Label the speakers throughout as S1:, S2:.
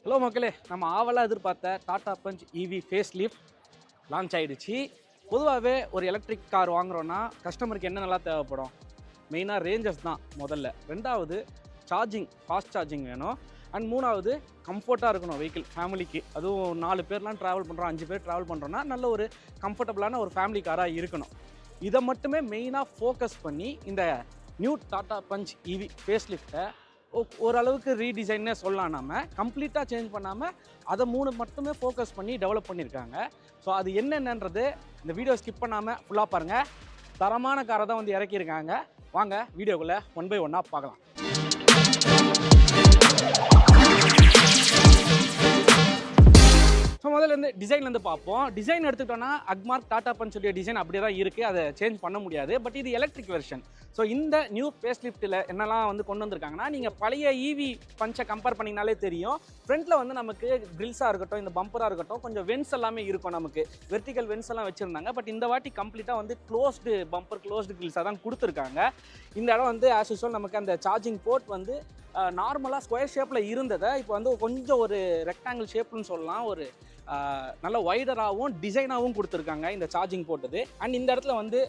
S1: Hello மக்களே, நம்ம ஆவலாக எதிர்பார்த்த டாடா பஞ்ச் இவி ஃபேஸ் லிஃப்ட் லான்ச் ஆகிடுச்சு. பொதுவாகவே ஒரு எலக்ட்ரிக் கார் வாங்குகிறோன்னா கஸ்டமருக்கு என்ன நல்லா தேவைப்படும்? மெயினாக ரேஞ்சஸ் தான் முதல்ல. ரெண்டாவது ஃபாஸ்ட் சார்ஜிங் வேணும். அண்ட் மூணாவது கம்ஃபர்ட்டாக இருக்கணும் வெஹிக்கிள் ஃபேமிலிக்கு. அதுவும் 4 பேர்லாம் ட்ராவல் பண்ணுறோம், 5 பேர் ட்ராவல் பண்ணுறோன்னா நல்ல ஒரு கம்ஃபர்டபுளான ஒரு ஃபேமிலி காராக இருக்கணும். இதை மட்டுமே மெயினாக ஃபோக்கஸ் பண்ணி இந்த நியூ டாடா பஞ்ச் இவி ஃபேஸ் லிஃப்ட்டை ஓரளவுக்கு ரீடிசைன்னே சொல்லலாம். நம்ம கம்ப்ளீட்டாக சேஞ்ச் பண்ணாமல் அதை 3 மட்டுமே ஃபோக்கஸ் பண்ணி டெவலப் பண்ணியிருக்காங்க. ஸோ அது என்னென்னன்றது இந்த வீடியோ ஸ்கிப் பண்ணாமல் ஃபுல்லாக பாருங்கள். தரமான காரை தான் வந்து இறக்கியிருக்காங்க. வாங்க வீடியோக்குள்ளே 1 by 1 பார்க்கலாம். ஸோ முதல்ல டிசைன்லேருந்து பார்ப்போம். டிசைன் எடுத்துக்கிட்டோன்னா அக்மார்க் டாடா பஞ்சுடைய டிசைன் அப்படியே தான் இருக்குது. அதை சேஞ்ச் பண்ண முடியாது. பட் இது எலக்ட்ரிக் வெர்ஷன். ஸோ இந்த நியூ ஃபேஸ் லிஃப்ட்டில் என்னெல்லாம் வந்து கொண்டு வந்திருக்காங்கன்னா, நீங்கள் பழைய இவி பஞ்சை கம்பேர் பண்ணிங்கனாலே தெரியும். ஃப்ரண்ட்டில் வந்து நமக்கு கிரில்ஸாக இருக்கட்டும், இந்த பம்பராக இருக்கட்டும், கொஞ்சம் வென்ஸ் எல்லாமே இருக்கும். நமக்கு வெர்டிக்கல் வென்ஸ் எல்லாம் வச்சுருந்தாங்க. பட் இந்த வாட்டி கம்ப்ளீட்டாக வந்து க்ளோஸ்டு பம்பர், க்ளோஸ்டு கிரில்ஸாக தான் கொடுத்துருக்காங்க. இந்த இடம் வந்து ஆஸ் யூஸ்வல் நமக்கு அந்த சார்ஜிங் போர்ட் வந்து நார்மலாக ஸ்கொயர் ஷேப்பில் இருந்ததை இப்போ வந்து கொஞ்சம் ஒரு ரெக்டாங்கிள் ஷேப்னு சொல்லலாம். ஒரு நல்ல வைடராகவும் டிசைனாகவும் கொடுத்துருக்காங்க இந்த சார்ஜிங் போட்டது. அண்ட் இந்த இடத்துல வந்து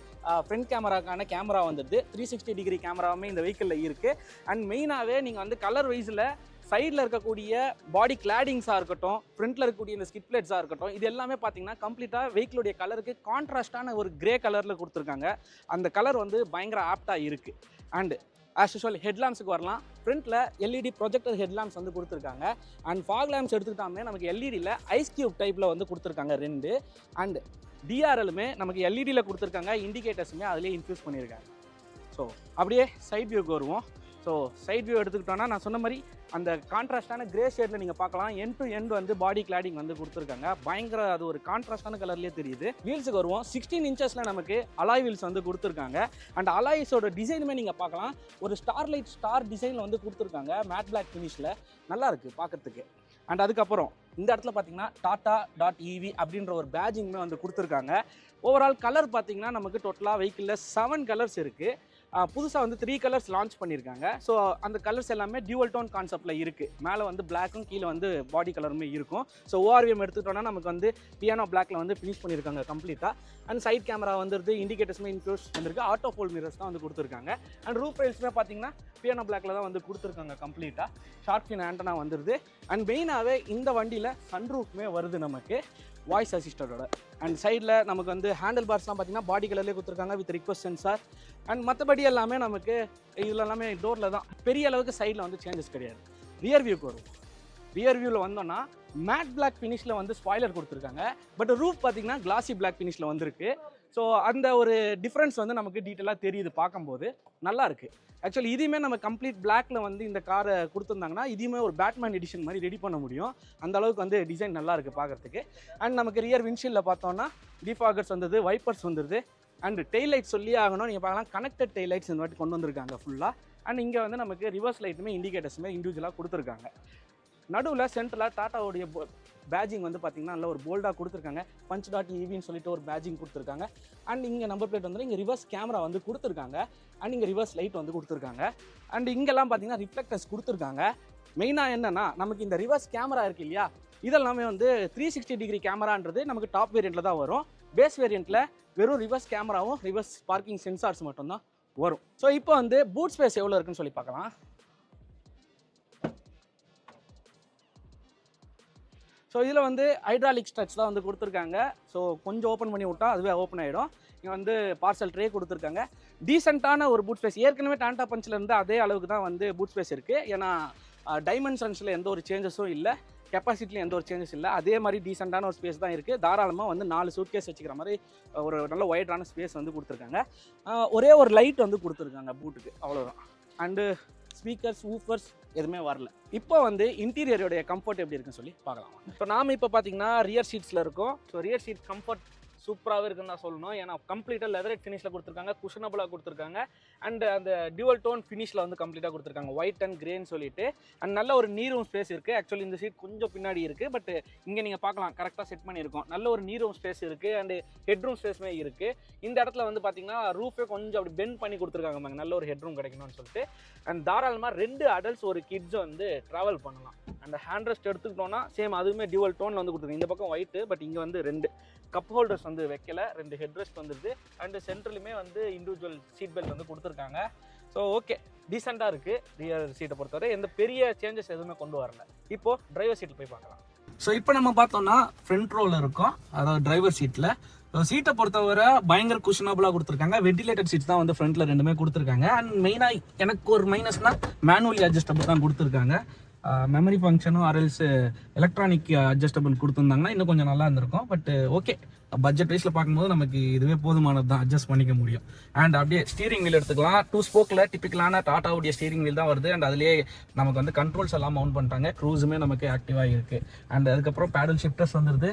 S1: ஃப்ரண்ட் கேமராக்கான கேமரா வந்துடுது. 360 டிகிரி கேமராவுமே இந்த வெஹிக்கிளில் இருக்குது. அண்ட் மெயினாகவே நீங்கள் வந்து கலர் வைஸில் சைடில் இருக்கக்கூடிய பாடி கிளாடிங்ஸாக இருக்கட்டும், ஃப்ரண்ட்டில் இருக்கக்கூடிய இந்த ஸ்கிட் பிளேட்ஸாக இருக்கட்டும், இது எல்லாமே பார்த்தீங்கன்னா கம்ப்ளீட்டாக வெஹிக்கிளுடைய கலருக்கு கான்ட்ராஸ்டான ஒரு கிரே கலரில் கொடுத்துருக்காங்க. அந்த கலர் வந்து பயங்கர ஆப்டாக இருக்குது. அண்டு ஆஸ் யூஸ்வல் ஹெட்லாம்ஸுக்கு வரலாம். ஃப்ரண்ட்டில் எல்இடி ப்ரொஜெக்டர் ஹெட்லாம்ப்ஸ் வந்து கொடுத்துருக்காங்க. அண்ட் ஃபாக் லேம்ப்ஸ் எடுத்துக்கிட்டாமே நமக்கு எல்இடியில் ஐஸ் கியூப் டைப்பில் வந்து கொடுத்துருக்காங்க 2. அண்ட் டிஆர்எலுமே நமக்கு எல்இடியில் கொடுத்துருக்காங்க. இண்டிகேட்டர்ஸுமே அதிலே இன்ஃபியூஸ் பண்ணியிருக்காங்க. ஸோ அப்படியே சைட் வியூக்கு வருவோம். ஸோ சைட் வியூ எடுத்துக்கிட்டோன்னா நான் சொன்ன மாதிரி அந்த கான்ட்ராஸ்டான கிரே ஷேடில் நீங்கள் பார்க்கலாம். எண்ட் டு எண்ட் வந்து பாடி கிளாடிங் வந்து கொடுத்துருக்காங்க. பயங்கர அது ஒரு கான்ட்ராஸ்டான கலர்லேயே தெரியுது. வீல்ஸுக்கு வருவோம். 16 இன்ச்சஸில் நமக்கு அலாய் வீல்ஸ் வந்து கொடுத்துருக்காங்க. அண்ட் அலாய்ஸோட டிசைனுமே நீங்கள் பார்க்கலாம். ஒரு ஸ்டார் டிசைனில் வந்து கொடுத்துருக்காங்க. மேட் பிளாக் ஃபினிஷில் நல்லா இருக்குது பார்க்குறதுக்கு. அண்ட் அதுக்கப்புறம் இந்த இடத்துல பார்த்தீங்கன்னா டாடா.ev அப்படின்ற ஒரு பேஜிங்குமே வந்து கொடுத்துருக்காங்க. ஓவரால் கலர் பார்த்தீங்கன்னா நமக்கு டோட்டலாக வெஹிக்கிளில் 7 கலர்ஸ் இருக்குது. புதுசாக வந்து 3 கலர்ஸ் லான்ச் பண்ணியிருக்காங்க. ஸோ அந்த கலர்ஸ் எல்லாமே டியூவல் டோன் கான்செப்டில் இருக்குது. மேலே வந்து பிளாக்கும் கீழே வந்து பாடி கலருமே இருக்கும். ஸோ ஓஆர்விஎம் எடுத்துக்கிட்டோன்னா நமக்கு வந்து பியானோ பிளாக்ல வந்து ஃபினிஷ் பண்ணியிருக்காங்க கம்ப்ளீட்டாக. அண்ட் சைட் கேமரா வந்துருது, இண்டிகேட்டர்ஸுமே இன்க்ளூஸ் வந்துருக்கு. ஆட்டோ ஃபோல்ட் மிரர்ஸ் தான் வந்து கொடுத்துருக்காங்க. அண்ட் ரூஃப் ரைல்ஸுமே பார்த்தீங்கன்னா பியானோ பிளாக்ல தான் வந்து கொடுத்துருக்காங்க கம்ப்ளீட்டாக. ஷார்ட் ஃபின் ஆண்டனா வந்துருது. அண்ட் மெயினாகவே இந்த வண்டியில் சன்ரூஃப்மே வருது நமக்கு வாய்ஸ் அசிஸ்டரோட. அண்ட் சைடில் நமக்கு வந்து ஹேண்டில் பார்ஸ்லாம் பார்த்தீங்கன்னா பாடி கலர்லேயே கொடுத்துருக்காங்க வித் ரிக்வஸ்ட் சென்சார். அண்ட் மற்றபடி எல்லாமே நமக்கு இதில் எல்லாமே டோரில் தான். பெரிய அளவுக்கு சைடில் வந்து சேஞ்சஸ் கிடையாது. ரியர் வியூக்கு வரும். ரியர் வியூவில் வந்தோன்னா மேட் பிளாக் ஃபினிஷில் வந்து ஸ்பாய்லர் கொடுத்துருக்காங்க. பட் ரூஃப் பார்த்தீங்கன்னா கிளாசி பிளாக் ஃபினிஷில் வந்திருக்கு. ஸோ அந்த ஒரு டிஃப்ரென்ஸ் வந்து நமக்கு டீட்டெயிலாக தெரியுது பார்க்கும்போது. நல்லா இருக்குது. ஆக்சுவலி இதையுமே நம்ம கம்ப்ளீட் பிளாக்ல வந்து இந்த காரை கொடுத்துருந்தாங்கன்னா இதையுமே ஒரு பேட்மேன் எடிஷன் மாதிரி ரெடி பண்ண முடியும். அந்த அளவுக்கு வந்து டிசைன் நல்லா இருக்குது பார்க்குறதுக்கு. அண்ட் நமக்கு ரியர் விண்ட்ஷீல்டில் பார்த்தோன்னா டிஃபாகர்ஸ் வந்தது, வைப்பர்ஸ் வந்துடுது. அண்ட் டெய்ல் லைட் சொல்லி ஆகணும். நீங்கள் பார்க்கலாம் கனெக்டட் டெய்ல் லைட்ஸ் இந்த வாட்டி கொண்டு வந்திருக்காங்க ஃபுல்லாக. அண்ட் இங்கே வந்து நமக்கு ரிவர்ஸ் லைட்டுமே இண்டிகேட்டர்ஸுமே இண்டிவிஜுவலாக கொடுத்துருக்காங்க. நடுவில் சென்டரில் டாட்டாவுடைய பேஜிங் வந்து பார்த்திங்கன்னா நல்ல ஒரு போல்டாக கொடுத்துருக்காங்க. பஞ்ச்.ev சொல்லிட்டு ஒரு பேஜிங் கொடுத்துருக்காங்க. அண்ட் இங்கே நம்பர் பிளேட் வந்து இங்கே ரிவர்ஸ் கேமரா வந்து கொடுத்துருக்காங்க. அண்ட் இங்கே ரிவர்ஸ் லைட் வந்து கொடுத்துருக்காங்க. அண்ட் இங்கெல்லாம் பார்த்தீங்கன்னா ரிஃப்ளெக்டர்ஸ் கொடுத்துருக்காங்க. மெயினாக என்னென்னா நமக்கு இந்த ரிவர்ஸ் கேமரா இருக்குது இல்லையா, இதெல்லாமே வந்து 360 டிகிரி கேமரான்றது நமக்கு டாப் வேரியண்ட்டில் தான் வரும். பேஸ் வேரியண்ட்டில் வெறும் ரிவர்ஸ் கேமராவும் ரிவர்ஸ் பார்க்கிங் சென்சார்ஸ் மட்டும்தான் வரும். ஸோ இப்போ வந்து பூட் ஸ்பேஸ் எவ்வளோ இருக்குன்னு சொல்லி பார்க்கலாம். ஸோ இதில் வந்து ஹைட்ராலிக் ஸ்ட்ரச் தான் வந்து கொடுத்துருக்காங்க. ஸோ கொஞ்சம் ஓப்பன் பண்ணி விட்டால் அதுவே ஓப்பன் ஆகிடும். இங்கே வந்து பார்சல் ட்ரே கொடுத்துருக்காங்க. டீசெண்டான ஒரு பூட் ஸ்பேஸ். ஏற்கனவே டாடா பஞ்சில் இருந்து அதே அளவுக்கு தான் வந்து பூட் ஸ்பேஸ் இருக்குது. ஏன்னா டைமென்ஷன்ஸில் எந்த ஒரு சேஞ்சஸும் இல்லை, கெப்பாசிட்டியில் எந்த ஒரு சேஞ்சஸ் இல்லை. அதே மாதிரி டீசெண்டான ஒரு ஸ்பேஸ் தான் இருக்குது. தாராளமாக வந்து 4 சூட்கேஸ் வச்சுக்கிற மாதிரி ஒரு நல்ல ஒய்டான ஸ்பேஸ் வந்து கொடுத்துருக்காங்க. ஒரே ஒரு லைட் வந்து கொடுத்துருக்காங்க பூட்டுக்கு, அவ்வளோதான். அண்டு ஸ்பீக்கர்ஸ், ஊஃபர்ஸ் எதுவுமே வரல. இப்போ வந்து இன்டீரியருடைய கம்ஃபர்ட் எப்படி இருக்குன்னு சொல்லி பார்க்கலாம். இப்போ நாம் இப்போ பார்த்தீங்கன்னா ரியர் சீட்ஸில் இருக்கும். ஸோ ரியர் சீட் கம்ஃபர்ட் சூப்பராகவே இருக்குன்னு தான் சொல்லணும். ஏன்னா கம்ப்ளீட்டாக லெதரேட் ஃபினிஷில் கொடுத்துருக்காங்க, குஷனபுளாக கொடுத்துருக்காங்க, அண்ட் அந்த டியூவல் டோன் ஃபினிஷில் வந்து கம்ப்ளீட்டாக கொடுத்துருக்காங்க, ஒயிட் அண்ட் கிரேன்னு சொல்லிட்டு. அண்ட் நல்ல ஒரு நீ ரூம் ஸ்பேஸ் இருக்குது. ஆக்சுவலி இந்த சீட் கொஞ்சம் பின்னாடி இருக்குது, பட் இங்கே நீங்கள் பார்க்கலாம் கரெக்டாக செட் பண்ணியிருக்கோம். நல்ல ஒரு நீ ரூம் ஸ்பேஸ் இருக்குது, அண்ட் ஹெட் ரூம் ஸ்பேஸுமே இருக்குது. இந்த இடத்துல வந்து பார்த்தீங்கன்னா ரூஃபே கொஞ்சம் அப்படி பெண்ட் பண்ணி கொடுத்துருக்காங்க, நல்ல ஒரு ஹெட் ரூம் கிடைக்கணும்னு சொல்லிட்டு. அண்ட் தாராளமாக 2 அடல்ட்ஸ் ஒரு கிட்ஸ் வந்து ட்ராவல் பண்ணலாம். அந்த ஹேண்ட் ரெஸ்ட் எடுத்துக்கிட்டோன்னா சேம் அதுவுமே டியூவல் டோனில் வந்து கொடுத்துருக்காங்க. இந்த பக்கம் ஒயிட்டு, பட் இங்கே வந்து 2 கப் ஹோல்டர்ஸ் வந்து வைக்கல, 2 ஹெட் ரெஸ்ட் வந்துடுது, அண்ட் சென்ட்ரலுமே வந்து இண்டிவிஜுவல் சீட் பெல்ட் வந்து கொடுத்துருக்காங்க. ஸோ ஓகே, டீசெண்டாக இருக்குது. ரியர் சீட்டை பொறுத்தவரை எந்த பெரிய சேஞ்சஸ் எதுவுமே கொண்டு வரல. இப்போது டிரைவர் சீட்டில் போய் பார்க்கலாம். ஸோ இப்போ நம்ம பார்த்தோம்னா ஃப்ரண்ட் ரோவில் இருக்கும், அதாவது டிரைவர் சீட்டில். சீட்டை பொறுத்தவரை பயங்கர குஷனபுளாக கொடுத்துருக்காங்க. வெண்டிலேட்டட் சீட்ஸ் தான் வந்து ஃப்ரண்ட்டில் 2மே கொடுத்துருக்காங்க. அண்ட் மெயினாக எனக்கு ஒரு மைனஸ்னால் மேனுவலி அட்ஜஸ்டபிள் தான் கொடுத்துருக்காங்க. மெமரி ஃபங்க்ஷனும் ஆர்எல்ஸ் எலக்ட்ரானிக் அட்ஜஸ்டபிள் கொடுத்துருந்தாங்கன்னா இன்னும் கொஞ்சம் நல்லா இருந்திருக்கும். பட் ஓகே, பட்ஜெட் வைஸில் பார்க்கும்போது நமக்கு இதுவே போதுமானது தான், அட்ஜஸ்ட் பண்ணிக்க முடியும். அண்ட் அப்படியே ஸ்டீரிங் வீல் எடுத்துக்கலாம். 2 ஸ்போக்கில் டிப்பிக்கலான டாட்டாவுடைய ஸ்டீரிங் வீல் தான் வருது. அண்ட் அதுலேயே நமக்கு வந்து கண்ட்ரோல்ஸ் எல்லாம் மவுண்ட் பண்ணிட்டாங்க. க்ரூஸுமே நமக்கு ஆக்டிவாக இருக்குது. அண்ட் அதுக்கப்புறம் பேடல் ஷிஃப்டர்ஸ் வந்துடுது,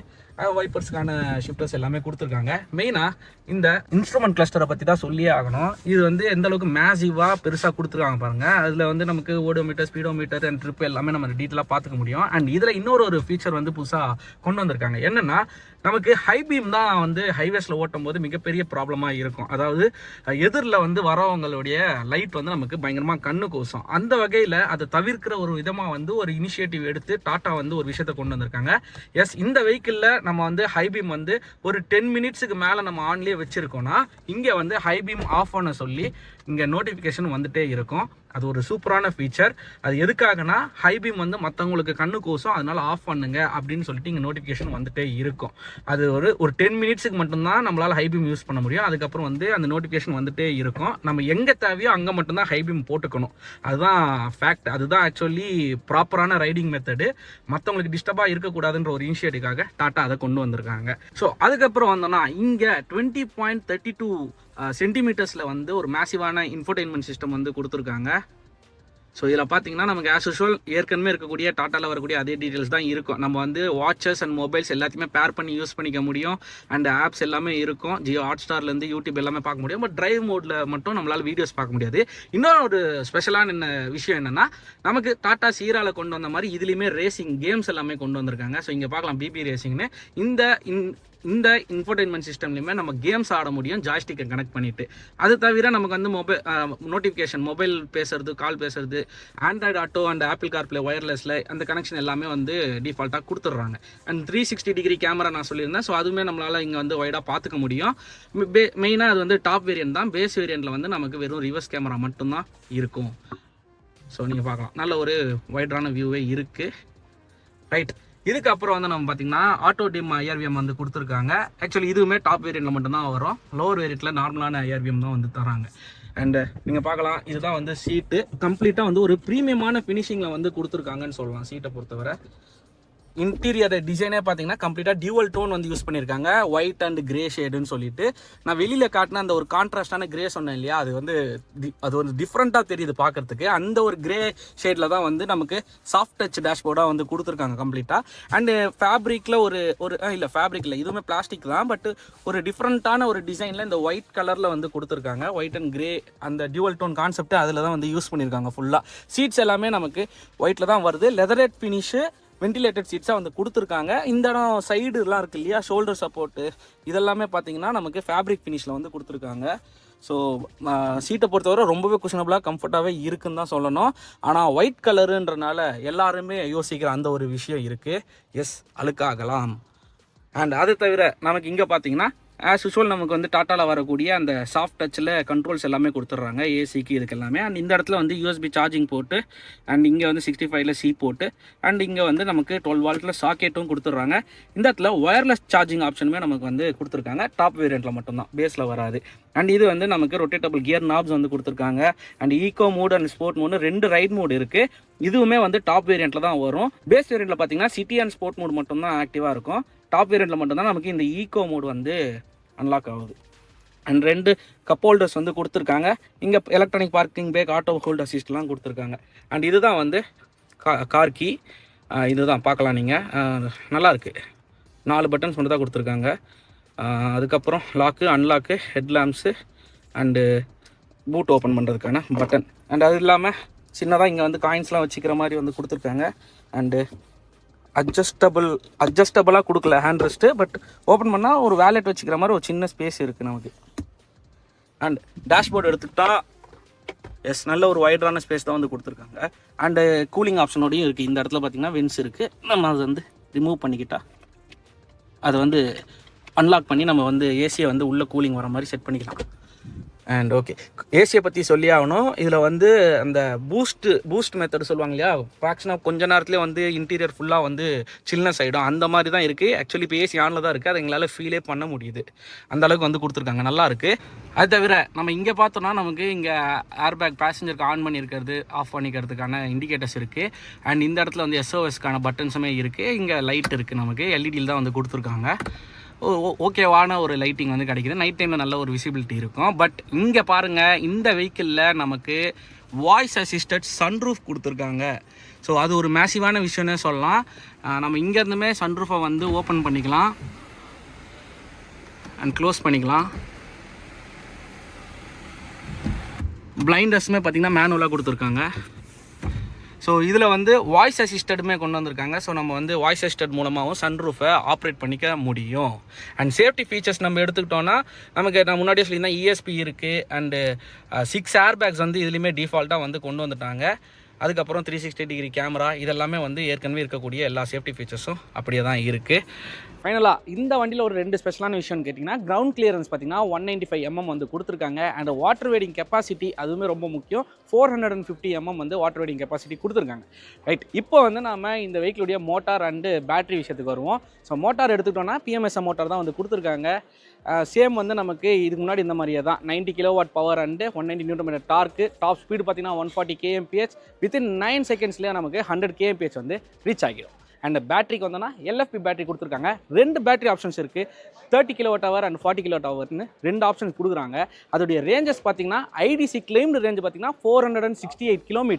S1: வைப்பர்ஸ்க்கான ஷிஃப்டர்ஸ் எல்லாமே கொடுத்துருக்காங்க. மெயினாக இந்த இன்ஸ்ட்ருமெண்ட் கிளஸ்டரை பற்றி தான் சொல்லியே ஆகணும். இது வந்து எந்த அளவுக்கு மேசிவாக பெருசாக கொடுத்துருக்காங்க பாருங்கள். அதில் வந்து நமக்கு ஓடோமீட்டர், ஸ்பீடோமீட்டர் அண்ட் ட்ரிப் எல்லாமே நம்ம டீட்டெயிலாக பார்த்துக்க முடியும். அண்ட் இதில் இன்னொரு ஃபீச்சர் வந்து புதுசாக கொண்டு வந்திருக்காங்க. என்னென்னா, நமக்கு ஹை பீம் தான் வந்து ஹைவேஸில் ஓட்டும் போது மிகப்பெரிய ப்ராப்ளமாக இருக்கும். அதாவது எதிரில் வந்து வரவங்களுடைய லைட் வந்து நமக்கு பயங்கரமாக கண்ணு கூசும். அந்த வகையில் அதை தவிர்க்கிற ஒரு விதமாக வந்து ஒரு இனிஷியேட்டிவ் எடுத்து டாட்டா வந்து ஒரு விஷயத்தை கொண்டு வந்திருக்காங்க. எஸ், இந்த வெஹிக்கிளில் நம்ம வந்து ஹை பீம் வந்து ஒரு 10 மினிட்ஸுக்கு மேலே நம்ம ஆன்லேயே வச்சுருக்கோன்னா இங்கே வந்து ஹை பீம் ஆஃப் பண்ண சொல்லி இங்கே நோட்டிஃபிகேஷன் வந்துட்டே இருக்கும். அது ஒரு சூப்பரான ஃபீச்சர். அது எதுக்காகனா, ஹை பீம் வந்து மற்றவங்களுக்கு கண்ணு கூசும், அதனால ஆஃப் பண்ணுங்க அப்படின்னு சொல்லிட்டு இங்கே நோட்டிஃபிகேஷன் வந்துட்டே இருக்கும். அது ஒரு 10 மினிட்ஸுக்கு மட்டும்தான் நம்மளால் ஹை பீம் யூஸ் பண்ண முடியும். அதுக்கப்புறம் வந்து அந்த நோட்டிஃபிகேஷன் வந்துட்டே இருக்கும். நம்ம எங்கே தேவையோ அங்கே மட்டும்தான் ஹை பீம் போட்டுக்கணும். அதுதான் ஃபேக்ட். அதுதான் ஆக்சுவலி ப்ராப்பரான ரைடிங் மெத்தடு. மற்றவங்களுக்கு டிஸ்டர்பாக இருக்கக்கூடாதுன்ற ஒரு இனிஷியேட்டிவ்காக டாட்டா அதை கொண்டு வந்திருக்காங்க. ஸோ அதுக்கப்புறம் வந்தோம்னா இங்கே 20.32 சென்டிமீட்டர்ஸில் வந்து ஒரு மேசிவான இன்ஃபோடெயின்மெண்ட் சிஸ்டம் வந்து கொடுத்துருக்காங்க. ஸோ இதில் பார்த்தீங்கன்னா நமக்கு ஆஸ் யூஷுவல் ஏற்கனவே இருக்கக்கூடிய டாட்டாவில் வரக்கூடிய அதே டீட்டெயில்ஸ் தான் இருக்கும். நம்ம வந்து வாட்சஸ் அண்ட் மொபைல்ஸ் எல்லாத்தையுமே பேர் பண்ணி யூஸ் பண்ணிக்க முடியும். அண்ட் ஆப்ஸ் எல்லாமே இருக்கும். ஜியோ ஹாட்ஸ்டார்லேருந்து யூடியூப் எல்லாமே பார்க்க முடியும். பட் டிரைவ் மோடில் மட்டும் நம்மளால் வீடியோஸ் பார்க்க முடியாது. இன்னொரு ஒரு ஸ்பெஷலான விஷயம் என்னென்னா, நமக்கு டாட்டா சீரால கொண்டு வந்த மாதிரி இதுலேயுமே ரேசிங் கேம்ஸ் எல்லாமே கொண்டு வந்திருக்காங்க. ஸோ இங்கே பார்க்கலாம் பிபி ரேசிங்னு. இந்த இன்ஃபோடெயின்மெண்ட் சிஸ்டம்லையுமே நம்ம கேம்ஸ் ஆட முடியும் ஜாய்ஸ்டிக்கை கனெக்ட் பண்ணிவிட்டு. அது தவிர நமக்கு வந்து நோட்டிஃபிகேஷன், மொபைல் பேசுறது, கால் பேசுறது, Android auto and Apple CarPlay ஒயர்லெஸில் அந்த கனெக்ஷன் எல்லாமே வந்து டிஃபால்ட்டாக கொடுத்துட்றாங்க. அண்ட் 360 டிகிரி கேமரா நான் சொல்லியிருந்தேன். ஸோ அதுவுமே நம்மளால் இங்கே வந்து வைடாக பார்த்துக்க முடியும். மெயினாக அது வந்து டாப் வேரியன்ட் தான். பேஸ் வேரியண்ட்டில் வந்து நமக்கு வெறும் ரிவர்ஸ் கேமரா மட்டும்தான் இருக்கும். ஸோ நீங்கள் பார்க்கலாம், நல்ல ஒரு வைடான வியூவே இருக்குது. ரைட், இதுக்கப்புறம் வந்து நம்ம பார்த்தீங்கன்னா ஆட்டோ டிம் ஐஆர்விஎம் வந்து கொடுத்துருக்காங்க. ஆக்சுவலி இதுவுமே டாப் வேரியண்ட்டில் மட்டும்தான் வரும். லோவர் வேரியண்ட்டில் நார்மலான ஐஆர்விஎம் தான் வந்து தராங்க. அண்டு நீங்கள் பார்க்கலாம், இதுதான் வந்து சீட்டு. கம்ப்ளீட்டாக வந்து ஒரு ப்ரீமியமான ஃபினிஷிங்கில் வந்து கொடுத்துருக்காங்கன்னு சொல்லலாம். சீட்டை பொறுத்தவரை இன்டீரியர் டிசைனே பார்த்தீங்கன்னா கம்ப்ளீட்டாக டியூவல் டோன் வந்து யூஸ் பண்ணியிருக்காங்க, ஒயிட் அண்ட் கிரே ஷேடுன்னு சொல்லிட்டு. நான் வெளியில் காட்டின அந்த ஒரு கான்ட்ராஸ்டான கிரே சொன்னேன் இல்லையா, அது வந்து டிஃப்ரெண்ட்டாக தெரியுது பார்க்குறதுக்கு. அந்த ஒரு கிரே ஷேடில் தான் வந்து நமக்கு சாஃப்ட் டச் டேஷ்போர்டாக வந்து கொடுத்துருக்காங்க கம்ப்ளீட்டாக. அண்டு ஃபேப்ரிக்கில் இல்லை ஃபேப்ரிக் இல்லை, இதுவுமே பிளாஸ்டிக் தான். பட் ஒரு டிஃப்ரெண்ட்டான ஒரு டிசைனில் இந்த ஒயிட் கலரில் வந்து கொடுத்துருக்காங்க. ஒயிட் அண்ட் கிரே அந்த டியூவல் டோன் கான்செப்ட் அதில் தான் வந்து யூஸ் பண்ணியிருக்காங்க ஃபுல்லாக. சீட்ஸ் எல்லாமே நமக்கு ஒயிட்டில் தான் வருது. லெதரேட் ஃபினிஷு, வென்டிலேட்டட் சீட்ஸாக வந்து கொடுத்துருக்காங்க. இந்த இடம் சைடுலாம் இருக்குது இல்லையா, ஷோல்டர் சப்போர்ட்டு, இதெல்லாமே பார்த்தீங்கன்னா நமக்கு ஃபேப்ரிக் ஃபினிஷில் வந்து கொடுத்துருக்காங்க. ஸோ சீட்டை பொறுத்தவரை ரொம்பவே குஷனபுளாக கம்ஃபர்ட்டாகவே இருக்குன்னு தான் சொல்லணும். ஆனால் ஒயிட் கலருன்றனால எல்லாருமே யோசிக்கிற அந்த ஒரு விஷயம் இருக்குது. எஸ், அழுக்காகலாம். அண்ட் அது தவிர நமக்கு இங்கே பார்த்தீங்கன்னா ஆஸ் யூஷுவல் நமக்கு வந்து டாட்டாவில் வரக்கூடிய அந்த சாஃப்ட் டச்சில் கண்ட்ரோல்ஸ் எல்லாமே கொடுத்துட்றாங்க, ஏசிக்கு இதுக்கு எல்லாமே. அண்ட் இந்த இடத்துல வந்து யூஎஸ்பி சார்ஜிங் போட்டு, அண்ட் இங்கே வந்து 65ல் சி போட்டு, அண்ட் இங்கே வந்து நமக்கு 12 வால்ட்டில் சாக்கெட்டும் கொடுத்துட்றாங்க. இந்த இடத்துல ஒயர்லெஸ் சார்ஜிங் ஆப்ஷனுமே நமக்கு வந்து கொடுத்துருக்காங்க. டாப் வேரியண்ட்டில் மட்டும்தான், பேஸில் வராது. அண்ட் இது வந்து நமக்கு ரொட்டேட்டபிள் கியர் நாப்ஸ் வந்து கொடுத்துருக்காங்க. And eco mode and sport mode 2 ride mode இருக்குது. இதுவுமே வந்து டாப் வேரியண்ட்டில் தான் வரும். பேஸ் வேரியண்ட்டில் பார்த்தீங்கன்னா சிட்டி அண்ட் ஸ்போர்ட் மோடு மட்டும்தான் ஆக்டிவாக இருக்கும். டாப் வேரியண்ட்டில் மட்டும்தான் நமக்கு இந்த ஈகோ மோடு வந்து அன்லாக் ஆகுது. அண்ட் 2 கப் ஹோல்டர்ஸ் வந்து கொடுத்துருக்காங்க. இங்கே electronic parking brake, auto hold அசிஸ்ட்லாம் கொடுத்துருக்காங்க. அண்ட் இதுதான் வந்து கார் கீ. இதுதான் பார்க்கலாம் நீங்கள், நல்லாயிருக்கு. 4 பட்டன்ஸ் மட்டும் தான் கொடுத்துருக்காங்க. அதுக்கப்புறம் lock unlock headlamps and boot open பண்ணுறதுக்கான பட்டன். அண்ட் அது இல்லாமல் சின்னதாக இங்கே வந்து காயின்ஸ்லாம் வச்சுக்கிற மாதிரி வந்து கொடுத்துருக்காங்க. அண்டு அட்ஜஸ்டபுளாக கொடுக்கல ஹேண்ட் ரெஸ்ட்டு, பட் ஓப்பன் பண்ணால் ஒரு வேலெட் வச்சுக்கிற மாதிரி ஒரு சின்ன ஸ்பேஸ் இருக்குது நமக்கு. அண்ட் டேஷ்போர்டு எடுத்துக்கிட்டால் நல்ல ஒரு வைடரான ஸ்பேஸ் தான் வந்து கொடுத்துருக்காங்க. அண்டு கூலிங் ஆப்ஷனோடையும் இருக்குது. இந்த இடத்துல பார்த்திங்கன்னா வென்ஸ் இருக்குது. நம்ம அதை வந்து ரிமூவ் பண்ணிக்கிட்டால் அதை வந்து அன்லாக் பண்ணி நம்ம வந்து ஏசியை வந்து உள்ளே கூலிங் வர மாதிரி செட் பண்ணிக்கலாம். அண்ட் ஓகே, ஏசியை பற்றி சொல்லி ஆகணும். இதில் வந்து அந்த பூஸ்ட் மெத்தட் சொல்லுவாங்க இல்லையா, ஃப்ராக்ஷனாக கொஞ்ச நேரத்துலேயே வந்து இன்டீரியர் ஃபுல்லாக வந்து சில்னஸ் ஆகிடும். அந்த மாதிரி தான் இருக்குது. ஆக்சுவலி இப்போ ஏசி ஆனில் தான் இருக்குது. அதை எங்களால் ஃபீலே பண்ண முடியுது. அந்தளவுக்கு வந்து கொடுத்துருக்காங்க, நல்லா இருக்குது. அது தவிர நம்ம இங்கே பார்த்தோன்னா நமக்கு இங்கே ஏர்பேக் பேசஞ்சருக்கு ஆன் பண்ணியிருக்கிறது ஆஃப் பண்ணிக்கிறதுக்கான இண்டிகேட்டர்ஸ் இருக்குது. அண்ட் இந்த இடத்துல வந்து SOSக்கான பட்டன்ஸுமே இருக்குது. இங்கே லைட் இருக்குது, நமக்கு எல்இடியில் தான் வந்து கொடுத்துருக்காங்க. ஓகேவான ஒரு லைட்டிங் வந்து கிடைக்கிது. நைட் டைமில் நல்ல ஒரு விசிபிலிட்டி இருக்கும். பட் இங்கே பாருங்கள், இந்த வெஹிக்கிளில் நமக்கு வாய்ஸ் அசிஸ்டட் சன்ரூஃப் கொடுத்துருக்காங்க. ஸோ அது ஒரு மேசிவான விஷயம்னே சொல்லலாம். நம்ம இங்கேருந்துமே சன்ரூஃபை வந்து ஓப்பன் பண்ணிக்கலாம் அண்ட் க்ளோஸ் பண்ணிக்கலாம். பிளைண்டர்ஸுமே பார்த்திங்கன்னா மேனுவலாக கொடுத்துருக்காங்க. ஸோ இதில் வந்து வாய்ஸ் அசிஸ்டடுமே கொண்டு வந்திருக்காங்க. ஸோ நம்ம வந்து வாய்ஸ் அசிஸ்டட் மூலமாகவும் சன்ரூஃபை ஆப்ரேட் பண்ணிக்க முடியும். அண்ட் சேஃப்டி ஃபீச்சர்ஸ் நம்ம எடுத்துக்கிட்டோன்னா நமக்கு நான் முன்னாடியே சொல்லியிருந்தேன், ESP இருக்குது. அண்டு 6 ஏர் பேக்ஸ் வந்து இதுலேயுமே டிஃபால்ட்டாக வந்து கொண்டு வந்துட்டாங்க. அதுக்கப்புறம் 360 டிகிரி கேமரா, இதெல்லாமே வந்து ஏற்கனவே இருக்கக்கூடிய எல்லா சேஃப்டி ஃபீச்சர்ஸும் அப்படியே தான் இருக்குது. ஃபைனலாக இந்த வண்டியில் ஒரு 2 ஸ்பெஷலான விஷயம்னு கேட்டிங்கன்னா, கிரவுண்ட் கிளியரன்ஸ் பார்த்திங்கன்னா 195 mm வந்து கொடுத்துருக்காங்க. அண்ட் வாட்டர் வெயிடிங் கெப்பாசிட்டி அதுவுமே ரொம்ப முக்கியம். 450 mm வந்து வாட்டர் வெயிடிங் கெப்பாசிட்டி கொடுத்துருக்காங்க. ரைட், இப்போ வந்து நம்ம இந்த வெஹிக்கிளுடைய மோட்டார் அண்டு பேட்டரி விஷயத்துக்கு வருவோம். ஸோ மோட்டார் எடுத்துக்கிட்டோன்னா PMSM மோட்டார் தான் வந்து கொடுத்துருக்காங்க. சேம் வந்து நமக்கு இதுக்கு முன்னாடி இந்த மாதிரியே தான் 90 kW power and 190 Nm torque. Top speed பார்த்திங்கன்னா 140 kmph. வித்தின் 9 செகண்ட்ஸ்லேயே நமக்கு 100 kmph வந்து ரீச் ஆகிடும். அண்ட் பேட்டரிக்கு வந்தோன்னா LFP பேட்டரி கொடுத்துருக்காங்க. 2 பேட்டரி ஆப்ஷன்ஸ் இருக்குது. 30 kWh அண்ட் 40 kWhன்னு 2 ஆப்ஷன்ஸ் கொடுக்குறாங்க. அதோடைய ரேஞ்சஸ் பார்த்தீங்கன்னா IDC கிளைம்டு ரேஞ்சு பார்த்தீங்கன்னா 468 km.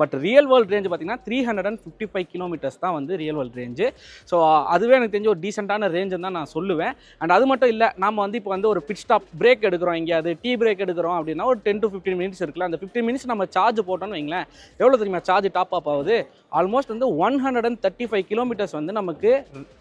S1: But real world range பார்த்தீங்கன்னா 355 km தான் வந்து ரியல் வேர்ல்டு ரேஞ்சு. ஸோ அதுவே எனக்கு தெரிஞ்ச ஒரு டீசெண்டான ரேஞ்சுன்னு தான் நான் சொல்லுவேன். அண்ட் அது மட்டும் இல்லை, நம்ம வந்து இப்போ வந்து ஒரு பிட் ஸ்டாப் பிரேக் எடுக்கிறோம், எங்கேயாவது டீ பிரேக் எடுக்கிறோம் அப்படின்னா ஒரு 10 to 15 minutes இருக்குல்ல, அந்த 15 minutes நம்ம சார்ஜ் போட்டோம்னு வைங்களேன், எவ்வளோ தெரியுமா சார்ஜ் டாப் அப் ஆகுது? ஆல்மோஸ்ட் வந்து 135 kilometers வந்து நமக்கு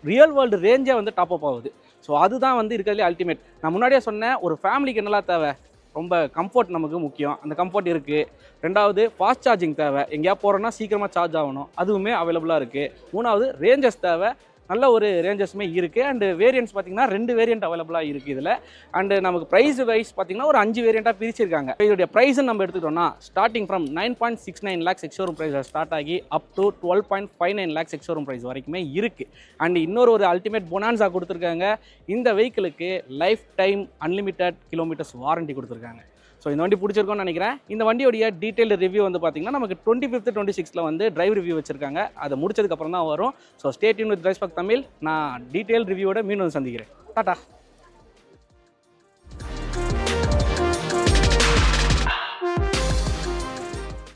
S1: ரியல் வேர்ல்டு ரேஞ்சே வந்து டாப் அப் ஆகுது. ஸோ அதுதான் வந்து இருக்கிறதுலே அல்டிமேட். நான் முன்னாடியே சொன்னேன், ஒரு ஃபேமிலிக்கு என்னெல்லாம் தேவை, ரொம்ப கம்ஃபர்ட் நமக்கு முக்கியம். அந்த கம்ஃபர்ட் இருக்குது. 2வது ஃபாஸ்ட் சார்ஜிங் தேவை, எங்கேயா போகிறோன்னா சீக்கிரமாக சார்ஜ் ஆகணும், அதுவுமே அவைலபிளாக இருக்குது. 3வது ரேஞ்சஸ் தேவை, நல்ல ஒரு ரேஞ்சஸுமே இருக்குது. அண்டு வேரியன்ட்ஸ் பார்த்திங்கன்னா 2 வேரியன்ட் அவைலபிளாக இருக்குது இதில். அண்டு நமக்கு ப்ரைஸ் வைஸ் பார்த்திங்கன்னா ஒரு 5 வேரியண்ட்டாக பிரிச்சிருக்காங்க. இதோடைய ப்ரைஸ்ன்னு நம்ம எடுத்துக்கிட்டோம்னா starting from 9.69 lakhs ex showroom price start ஆகி up to 12.59 lakhs ex showroom price வரைக்குமே இருக்குது. அண்டு இன்னொரு அல்டிமேட் பொனான்ஸா கொடுத்துருக்காங்க. இந்த வெஹிக்கிளுக்கு lifetime unlimited kilometres warranty கொடுத்துருக்காங்க. ஸோ இந்த வண்டி பிடிச்சிருக்கோன்னு நினைக்கிறேன். இந்த வண்டியோடைய டீட்டெயில் ரிவ்யூ வந்து பார்த்திங்கன்னா நமக்கு 25th 26th வந்து டிரைவ் ரிவ்யூ வச்சிருக்காங்க. அதை முடிச்சதுக்கப்புறம் தான் வரும். So stay tune with DriveSpark Tamil. நான் டீட்டெயில் ரிவ்யூவோட மீண்டும் சந்திக்கிறேன். டாடா.